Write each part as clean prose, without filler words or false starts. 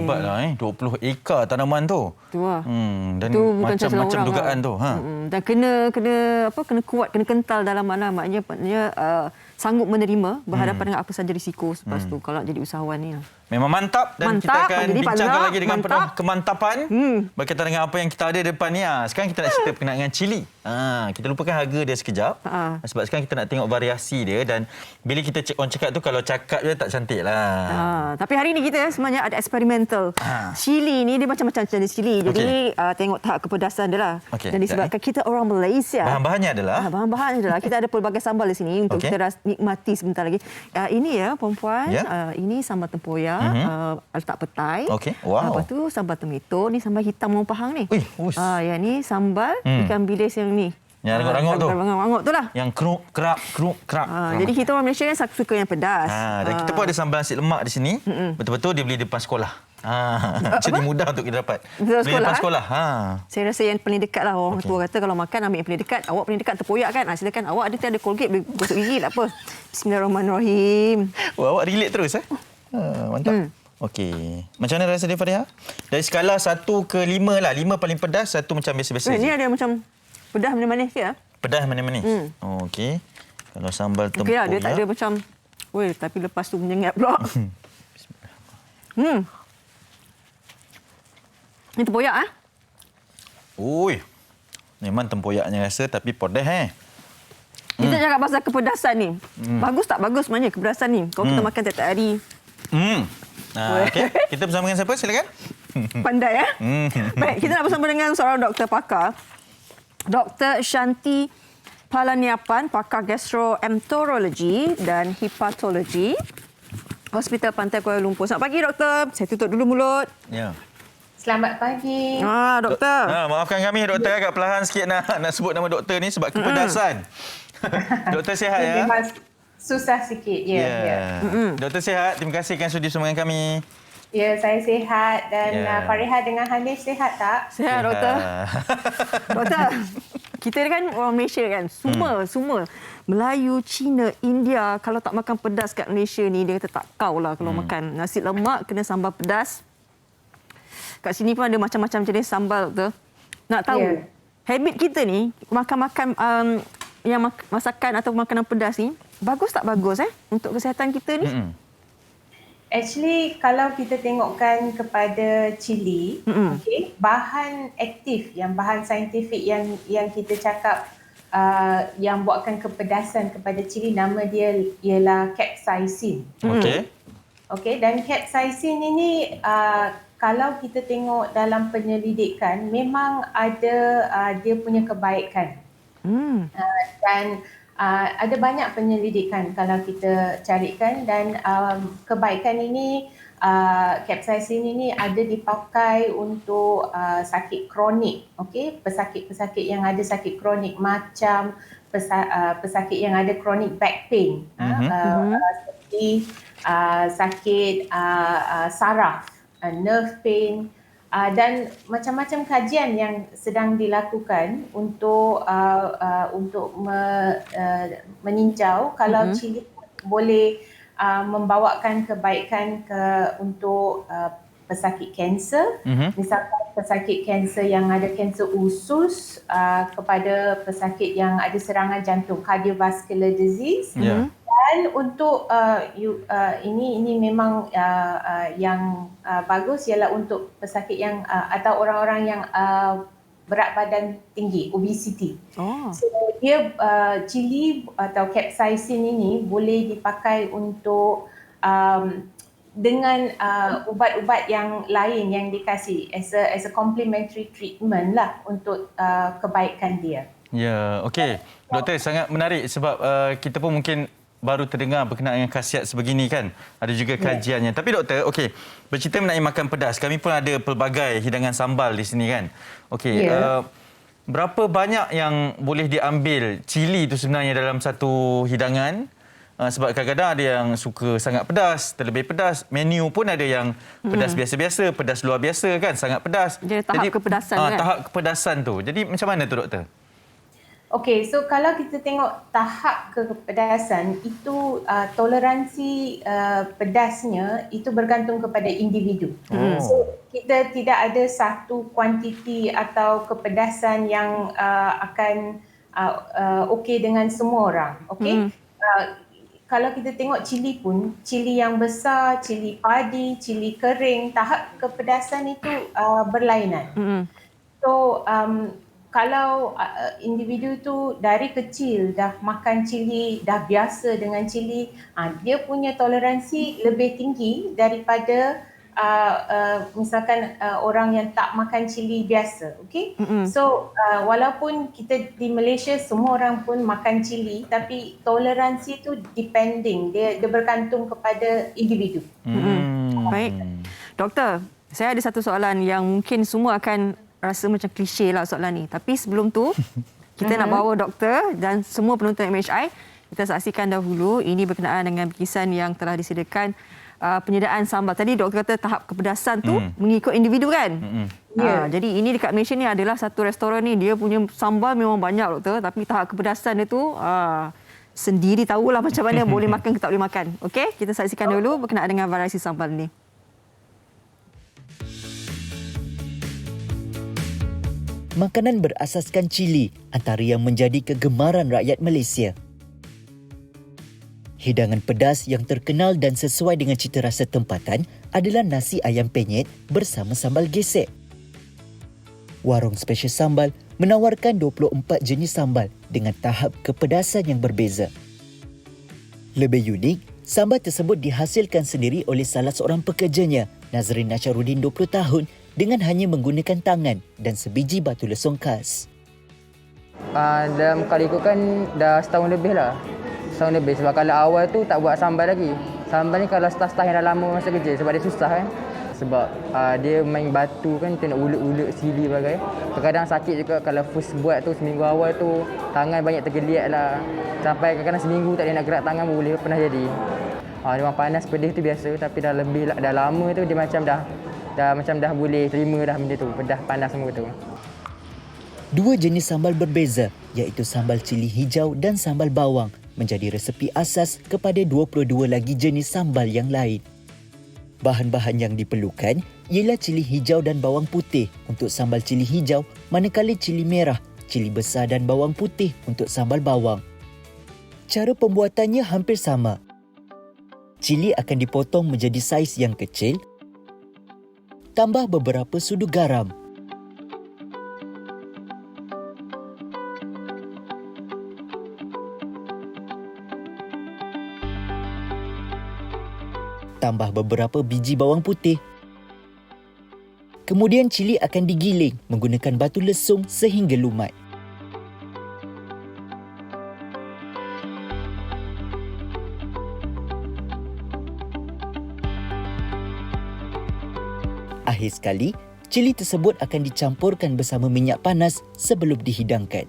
Hebatlah 20 ekar tanaman tu. Tu lah. Dan tu macam-macam dugaan tu. Dan kena kuat, kena kental dalam mana maknanya sanggup menerima berhadapan dengan apa saja risiko lepas tu kalau nak jadi usahawan ni. Memang mantap dan kita akan bincangkan lagi dengan penuh kemantapan berkaitan dengan apa yang kita ada depan ni. Sekarang kita nak cerita berkenaan dengan cili. Kita lupakan harga dia sekejap. Sebab sekarang kita nak tengok variasi dia dan bila kita orang cakap tu kalau cakap je tak cantik lah. Tapi hari ni kita sebenarnya ada eksperimental. Cili ni dia macam-macam jenis cili. Jadi tengok tahap kepedasan dia lah. Dan disebabkan kita orang Malaysia. Bahan-bahannya adalah kita ada pelbagai sambal di sini untuk kita nikmati sebentar lagi. Ini ya perempuan, ini sambal tempoyak. Letak petai. Wow. Lepas tu sambal tomato, ni sambal hitam orang Pahang ni. Yang ni sambal ikan bilis yang ni. Yang rangut-rangut tu. Rangut tu lah. Yang keruk. Jadi kita orang Malaysia kan suka yang pedas. Dan kita pun ada sambal nasi lemak di sini. Betul-betul dia beli depan sekolah. Jadi mudah untuk kita dapat. Beli depan sekolah. Saya rasa yang paling dekat lah. Orang tua kata kalau makan ambil yang paling dekat. Awak paling dekat terpoyak kan? Silakan. Awak ada Colgate boleh gosok gigi tak apa. Bismillahirrahmanirrahim. Awak relate terus mantap. Okey. Macam mana rasa dia, Fariha? Dari skala 1 ke 5 lah. 5 paling pedas, 1 macam biasa-biasa. Ini ada macam pedas manis-manis ke? Pedas manis-manis. Okey. Kalau sambal tempoyak. Dia tak ada macam... tapi lepas tu menyengat pula. Ini tempoyak Memang tempoyaknya rasa tapi pedas Kita cakap pasal kepedasan ni. Bagus tak bagus sebenarnya kepedasan ni? Kalau kita makan tiap-tiap hari. Kita bersama dengan siapa? Silakan. Pandai Baik, kita nak bersama dengan seorang doktor pakar. Dr. Shanti Palaniapan, pakar gastroenterologi dan hepatologi Hospital Pantai Kuala Lumpur. Selamat pagi, doktor. Saya tutup dulu mulut. Ya. Selamat pagi. Doktor. Maafkan kami, doktor. Agak perlahan sikit nak sebut nama doktor ni sebab kepedasan. Doktor sihat ya? Susah sikit, ya. Doktor sihat, terima kasih kan sudi bersama dengan kami. Ya, saya sihat dan Fariha dengan Hanif sihat tak? Sihat, doktor. Doktor, kita kan orang Malaysia kan, semua Melayu, Cina, India, kalau tak makan pedas kat Malaysia ni, dia kata tak kau lah kalau makan. Nasi lemak kena sambal pedas. Kat sini pun ada macam-macam jenis sambal tu. Nak tahu, habit kita ni, makan-makan yang masakan atau makanan pedas ni, bagus tak bagus untuk kesihatan kita ni? Actually, kalau kita tengokkan kepada cili, bahan aktif, bahan saintifik yang kita cakap yang buatkan kepedasan kepada cili, nama dia ialah capsaicin. Dan capsaicin ini kalau kita tengok dalam penyelidikan memang ada dia punya kebaikan. Dan ada banyak penyelidikan kalau kita carikan dan kebaikan ini capsaicin ini ada dipakai untuk sakit kronik, pesakit-pesakit yang ada sakit kronik macam pesakit yang ada chronic back pain, seperti sakit saraf, nerve pain, dan macam-macam kajian yang sedang dilakukan untuk meninjau kalau cili boleh membawakan kebaikan untuk pesakit kanser, misalkan pesakit kanser yang ada kanser usus, kepada pesakit yang ada serangan jantung, cardiovascular disease. Dan untuk ini memang yang bagus ialah untuk pesakit yang atau orang-orang yang berat badan tinggi, obesity. So dia cili atau capsaicin ini boleh dipakai untuk dengan ubat-ubat yang lain yang dikasih as a complementary treatment lah untuk kebaikan dia. Ya, okey. Doktor, sangat menarik sebab kita pun mungkin baru terdengar berkenaan dengan khasiat sebegini kan. Ada juga kajiannya. Tapi doktor, okey, bercerita mengenai makan pedas. Kami pun ada pelbagai hidangan sambal di sini kan. Okey, berapa banyak yang boleh diambil cili itu sebenarnya dalam satu hidangan? Sebab kadang-kadang ada yang suka sangat pedas, terlebih pedas. Menu pun ada yang pedas biasa-biasa, pedas luar biasa kan, sangat pedas. Jadi tahap kepedasan kan? Tahap kepedasan tu. Jadi macam mana tu doktor? Okey, so kalau kita tengok tahap kepedasan itu toleransi pedasnya itu bergantung kepada individu. So kita tidak ada satu kuantiti atau kepedasan yang akan okey dengan semua orang. Okey. Kalau kita tengok cili pun, cili yang besar, cili padi, cili kering, tahap kepedasan itu berlainan. So kalau individu tu dari kecil dah makan cili, dah biasa dengan cili, dia punya toleransi lebih tinggi daripada misalkan orang yang tak makan cili biasa. Okay? So walaupun kita di Malaysia semua orang pun makan cili, tapi toleransi tu depending, dia bergantung kepada individu. Baik. Doktor, saya ada satu soalan yang mungkin semua akan rasa macam klise lah soalan ni. Tapi sebelum tu, kita nak bawa doktor dan semua penonton MHI, kita saksikan dahulu ini berkenaan dengan bingkisan yang telah disediakan penyediaan sambal. Tadi doktor kata tahap kepedasan tu mengikut individu kan? Jadi ini dekat Malaysia ni adalah satu restoran ni, dia punya sambal memang banyak doktor, tapi tahap kepedasan dia tu sendiri tahulah macam mana boleh makan ke tak boleh makan. Okey, kita saksikan dulu berkenaan dengan variasi sambal ni. Makanan berasaskan cili antara yang menjadi kegemaran rakyat Malaysia. Hidangan pedas yang terkenal dan sesuai dengan cita rasa tempatan adalah nasi ayam penyet bersama sambal gesek. Warung Special Sambal menawarkan 24 jenis sambal dengan tahap kepedasan yang berbeza. Lebih unik, sambal tersebut dihasilkan sendiri oleh salah seorang pekerjanya, Nazrin Nasharuddin 20 tahun, dengan hanya menggunakan tangan dan sebiji batu lesung khas. Dalam kali ikut kan dah setahun lebih lah. Setahun lebih sebab kalau awal tu tak buat sambal lagi. Sambal ni kalau staff-staff yang dah lama masa kerja sebab dia susah kan. Sebab dia main batu kan, kita nak ulek-ulek sili bagai. Kadang-kadang sakit juga kalau first buat tu seminggu awal tu tangan banyak tergeliat lah. Sampai kadang-kadang seminggu tak boleh nak gerak tangan boleh pernah jadi. Memang panas pedih tu biasa tapi dah lama tu dia macam dah boleh terima dah benda tu, pedas panas semua tu. Dua jenis sambal berbeza iaitu sambal cili hijau dan sambal bawang menjadi resepi asas kepada 22 lagi jenis sambal yang lain. Bahan-bahan yang diperlukan ialah cili hijau dan bawang putih untuk sambal cili hijau, manakala cili merah, cili besar dan bawang putih untuk sambal bawang. Cara pembuatannya hampir sama. Cili akan dipotong menjadi saiz yang kecil, tambah beberapa sudu garam. Tambah beberapa biji bawang putih. Kemudian cili akan digiling menggunakan batu lesung sehingga lumat. Akhir sekali, cili tersebut akan dicampurkan bersama minyak panas sebelum dihidangkan.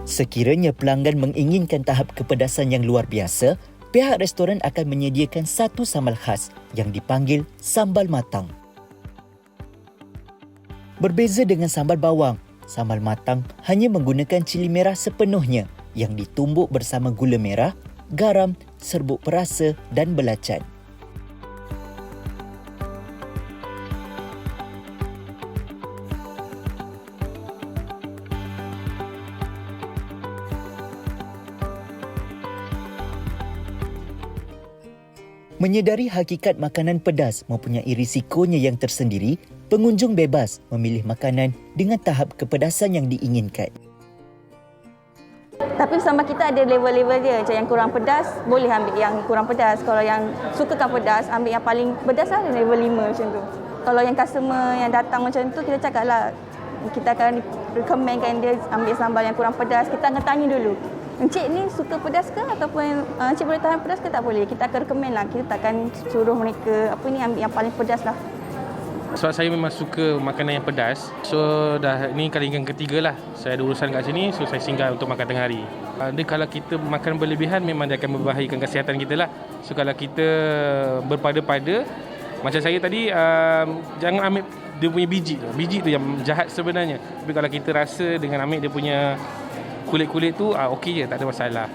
Sekiranya pelanggan menginginkan tahap kepedasan yang luar biasa, pihak restoran akan menyediakan satu sambal khas yang dipanggil sambal matang. Berbeza dengan sambal bawang, sambal matang hanya menggunakan cili merah sepenuhnya yang ditumbuk bersama gula merah, garam, serbuk perasa dan belacan. Menyedari hakikat makanan pedas mempunyai risikonya yang tersendiri, pengunjung bebas memilih makanan dengan tahap kepedasan yang diinginkan. Tapi sambal kita ada level-level dia. Macam yang kurang pedas, boleh ambil yang kurang pedas. Kalau yang sukakan pedas, ambil yang paling pedas lah, level 5 macam tu. Kalau yang customer yang datang macam tu, kita cakap lah, kita akan recommendkan dia ambil sambal yang kurang pedas. Kita akan tanya dulu, encik ni suka pedas ke? Ataupun encik boleh tahan pedas ke tak boleh? Kita akan recommend lah. Kita takkan suruh mereka ambil yang paling pedas lah. Sebab saya memang suka makanan yang pedas. So dah ni kali yang ketiga lah saya ada urusan kat sini, so saya singgah untuk makan tengah hari. Dia kalau kita makan berlebihan memang dia akan membahayakan kesihatan kita lah. So kalau kita berpada-pada Macam saya tadi, jangan ambil dia punya biji tu. Biji tu yang jahat sebenarnya. Tapi kalau kita rasa dengan ambil dia punya kulit-kulit tu, okey je, tak ada masalah.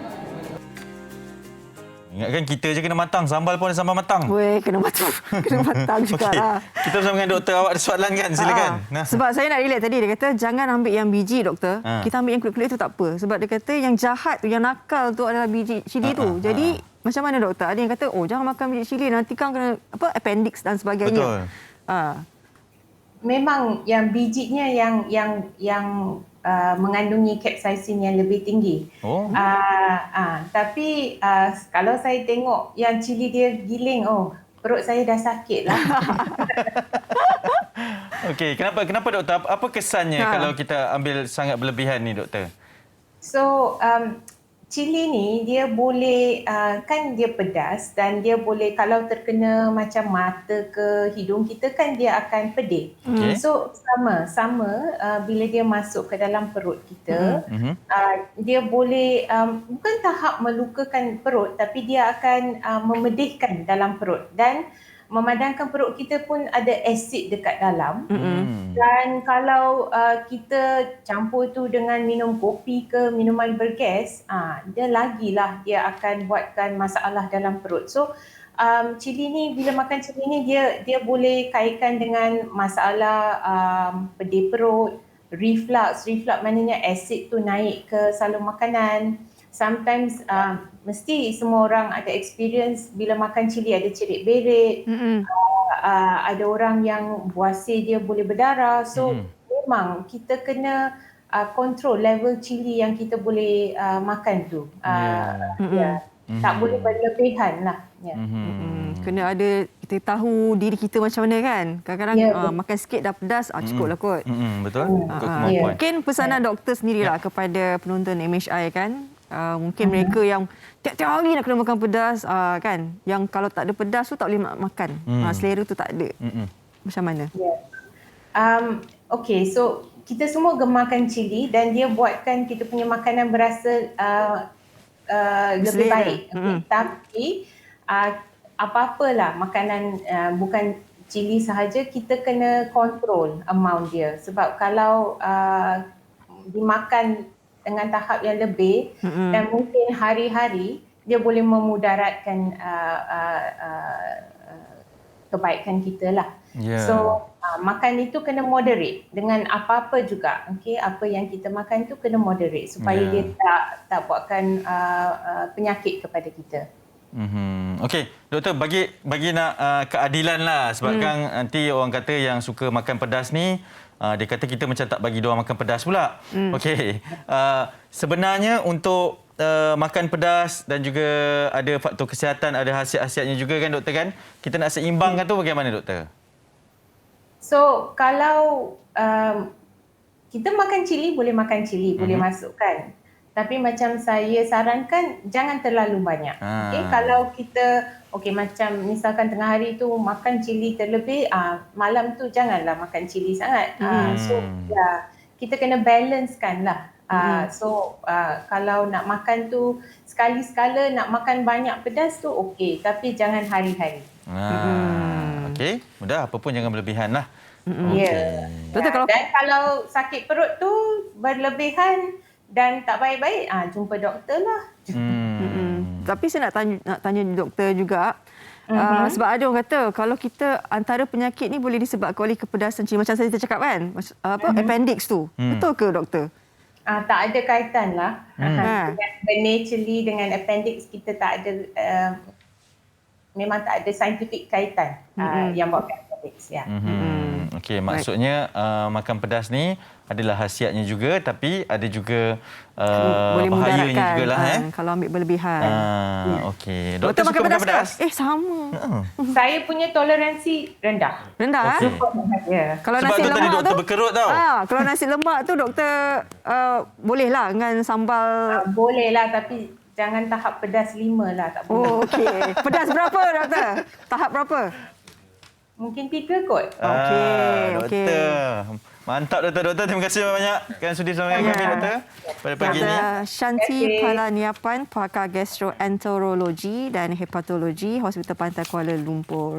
Ingatkan kita je kena matang. Sambal pun ada sambal matang. Weh, kena matang. Kena matang juga Okey. lah. Kita bersama dengan doktor. Awak ada soalan kan? Silakan. Nah. Sebab saya nak relate tadi, dia kata jangan ambil yang biji, doktor. Kita ambil yang kulit-kulit tu tak apa. Sebab dia kata yang jahat tu, yang nakal tu adalah biji cili tu. Jadi macam mana doktor? Ada yang kata, oh jangan makan biji cili, nanti kan kena appendix dan sebagainya. Betul. Memang yang bijinya yang mengandungi capsaicin yang lebih tinggi. Oh. Tapi kalau saya tengok yang cili dia giling, perut saya dah sakit lah. Okey, kenapa doktor? Apa kesannya kalau kita ambil sangat berlebihan ni, doktor? So, cili ni dia boleh, kan dia pedas dan dia boleh kalau terkena macam mata ke hidung kita kan dia akan pedih. Okay. So sama bila dia masuk ke dalam perut kita, dia boleh bukan tahap melukakan perut tapi dia akan memedihkan dalam perut dan memandangkan perut kita pun ada asid dekat dalam. Dan kalau kita campur tu dengan minum kopi ke minuman bergas, dia akan buatkan masalah dalam perut. So cili ni, bila makan cili ni dia boleh kaitkan dengan masalah pedih perut, reflux maknanya asid tu naik ke saluran makanan. Sometimes mesti semua orang ada experience bila makan cili ada cerit berit. Ada orang yang buasir dia boleh berdarah. So memang kita kena control level cili yang kita boleh makan tu. Tak boleh berlebihan lah. Kena ada, kita tahu diri kita macam mana kan. Kadang-kadang makan sikit dah pedas, cukup lah kot. Betul. Ikut kemampuan. Mungkin pesanan doktor sendirilah kepada penonton MHI kan. Mungkin mereka yang tiap-tiap hari nak kena makan pedas kan. Yang kalau tak ada pedas tu tak boleh nak makan. Selera tu tak ada. Macam mana? Okay, so kita semua gemakan cili dan dia buatkan kita punya makanan berasa lebih baik. Tapi apa-apalah makanan bukan cili sahaja, kita kena control amount dia. Sebab kalau dimakan dengan tahap yang lebih dan mungkin hari-hari, dia boleh memudaratkan kebaikan kita lah. So makan itu kena moderate dengan apa-apa juga. Okay, apa yang kita makan tu kena moderate supaya dia tak buatkan penyakit kepada kita. Okey, doktor, bagi nak keadilan lah sebab kan nanti orang kata yang suka makan pedas ni dia kata kita macam tak bagi dia orang makan pedas pula. Okey. Sebenarnya untuk makan pedas dan juga ada faktor kesihatan, ada khasiat-khasiatnya juga kan doktor kan? Kita nak seimbangkan tu bagaimana doktor? So, kalau kita makan cili, boleh makan cili, boleh masukkan. Tapi macam saya sarankan, jangan terlalu banyak. Okay? Kalau kita, macam misalkan tengah hari tu makan cili terlebih, malam tu janganlah makan cili sangat. So, kita kena balancekan lah. Kalau nak makan tu, sekali-sekala nak makan banyak pedas tu okey. Tapi jangan hari-hari. Okey, mudah apa pun jangan berlebihan lah. Dan kalau sakit perut tu berlebihan dan tak baik-baik, jumpa doktor lah. Tapi saya nak tanya doktor juga. Sebab ada orang kata kalau kita antara penyakit ni boleh disebabkan oleh kepedasan cili. Macam saya cakap kan, appendix tu. Betul ke doktor? Tak ada kaitan lah. Benih cili dengan appendix kita tak ada, memang tak ada scientific kaitan yang buatkan appendix. Okey, maksudnya makan pedas ni adalah khasiatnya juga tapi ada juga boleh bahayanya jugalah kalau ambil berlebihan. Okey. Doktor makan pedas? Sama. Saya punya toleransi rendah. Rendah? Okay. Kalau sebab nasi tu tadi lemak doktor tu berkerut tau. Kalau nasi lemak tu doktor bolehlah dengan sambal. Bolehlah tapi jangan tahap pedas 5 lah, tak boleh. Okey. Pedas berapa doktor? Tahap berapa? Mungkin 3 kot. Doktor. Mantap doktor. Terima kasih banyak kan sudi bersama dengan kami doktor pada pagi ini. Shanti Palaniapan, pakar gastroenterologi dan hepatologi Hospital Pantai Kuala Lumpur.